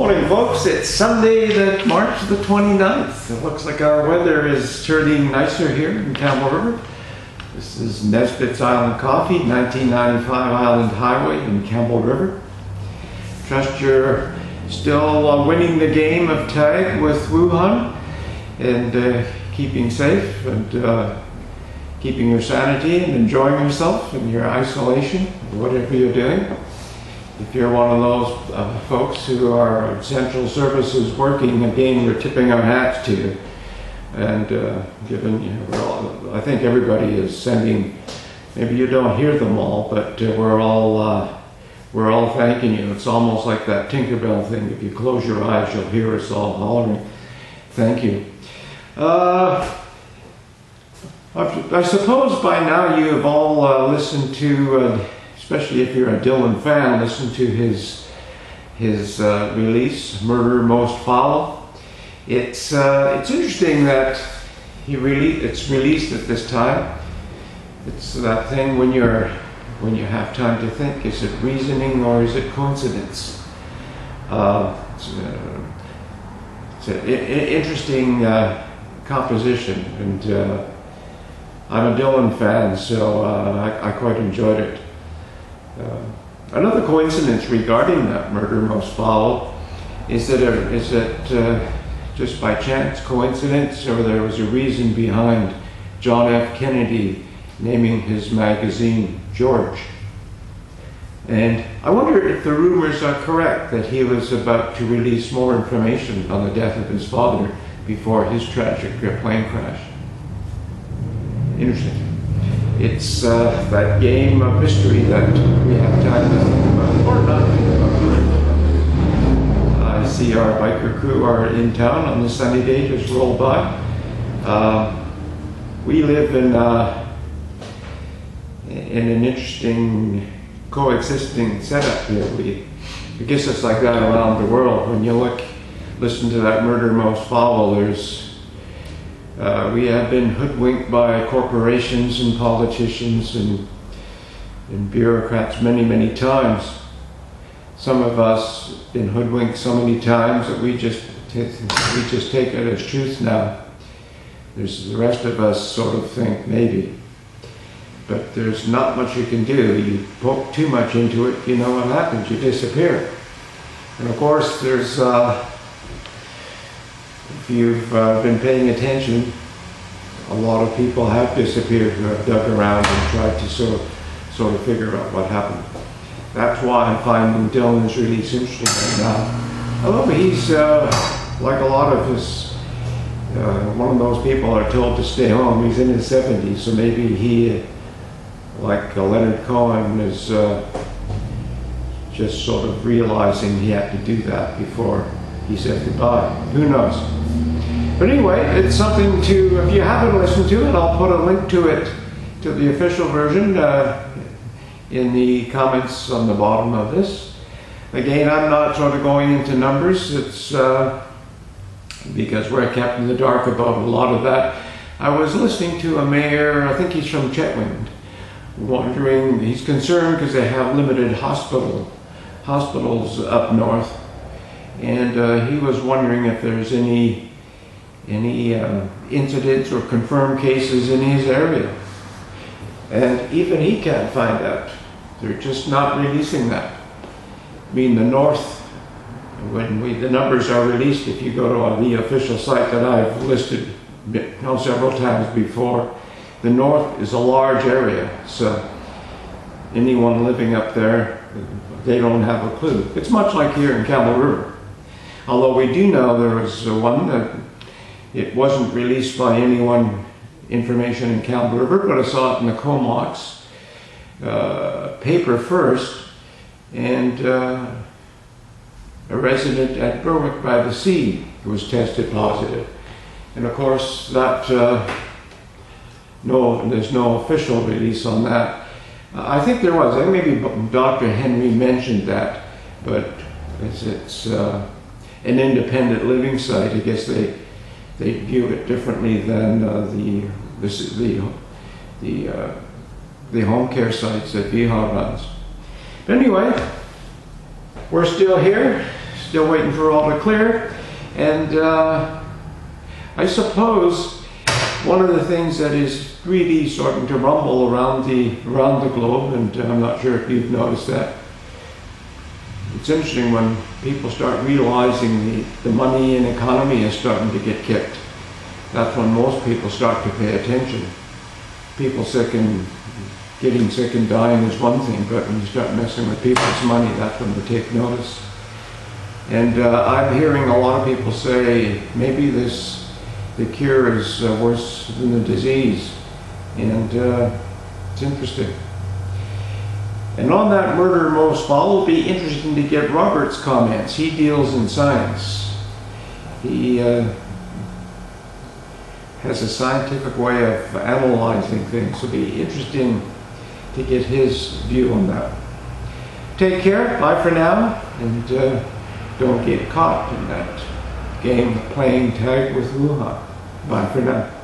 Morning folks, it's Sunday, March the 29th. It looks like our weather is turning nicer here in Campbell River. This is Nesbitt's Island Coffee, 1995 Island Highway in Campbell River. Trust you're still winning the game of tag with Wuhan and keeping safe and keeping your sanity and enjoying yourself in your isolation, whatever you're doing. If you're one of those folks who are essential services working, again, we're tipping our hats to you. And given, I think everybody is sending, maybe you don't hear them all, but we're all thanking you. It's almost like that Tinkerbell thing. If you close your eyes, you'll hear us all hollering. Thank you. I suppose by now you have all listened to, especially if you're a Dylan fan, listen to his release, Murder Most Foul. It's interesting that it's released at this time. It's that thing when you have time to think, is it reasoning or is it coincidence? It's an interesting composition, and I'm a Dylan fan, so I quite enjoyed it. Another coincidence regarding that Murder Most Foul is that just by chance coincidence, or there was a reason behind John F. Kennedy naming his magazine George. And I wonder if the rumors are correct that he was about to release more information on the death of his father before his tragic plane crash. Interesting. It's that game of mystery that we have time to think about, or not think about. I see our biker crew are in town on the sunny day, just rolled by. We live in an interesting coexisting setup here. I guess it's like that around the world. When you listen to that Murder Most Foul, we have been hoodwinked by corporations and politicians and bureaucrats many, many times. Some of us been hoodwinked so many times that we just take it as truth now. The rest of us sort of think maybe. But there's not much you can do. You poke too much into it, you know what happens, you disappear. And of course there's if you've been paying attention, a lot of people have disappeared who have dug around and tried to sort of figure out what happened. That's why I'm finding Dylan's release interesting right now. Although he's, like a lot of his, one of those people are told to stay home. He's in his 70s, so maybe he, like Leonard Cohen, is just sort of realizing he had to do that before he said goodbye. Who knows? But anyway, it's something to, if you haven't listened to it, I'll put a link to it, to the official version, in the comments on the bottom of this. Again, I'm not sort of going into numbers. It's because we're kept in the dark about a lot of that. I was listening to a mayor, I think he's from Chetwynd, wondering, he's concerned because they have limited hospitals up north. And he was wondering if there's any incidents or confirmed cases in his area. And even he can't find out. They're just not releasing that. I mean, the north, when the numbers are released, if you go to the official site that I've listed several times before, the north is a large area. So anyone living up there, they don't have a clue. It's much like here in Campbell River. Although we do know there was one that it wasn't released by anyone, information in Campbell River, but I saw it in the Comox paper first, and a resident at Berwick by the Sea was tested positive. And of course that, there's no official release on that. I think there was, maybe Dr. Henry mentioned that, but it's an independent living site. I guess they view it differently than the home care sites that VHA runs. But anyway, we're still here, still waiting for all to clear. And I suppose one of the things that is really starting to rumble around the globe, and I'm not sure if you've noticed that, it's interesting when people start realizing the money and economy is starting to get kicked. That's when most people start to pay attention. People getting sick and dying is one thing, but when you start messing with people's money, that's when they take notice. And I'm hearing a lot of people say maybe the cure is worse than the disease, and it's interesting. And on that murder most foul, it'll be interesting to get Robert's comments. He deals in science. He has a scientific way of analyzing things. It'll be interesting to get his view on that. Take care, bye for now, and don't get caught in that game of playing tag with Wuhan. Bye for now.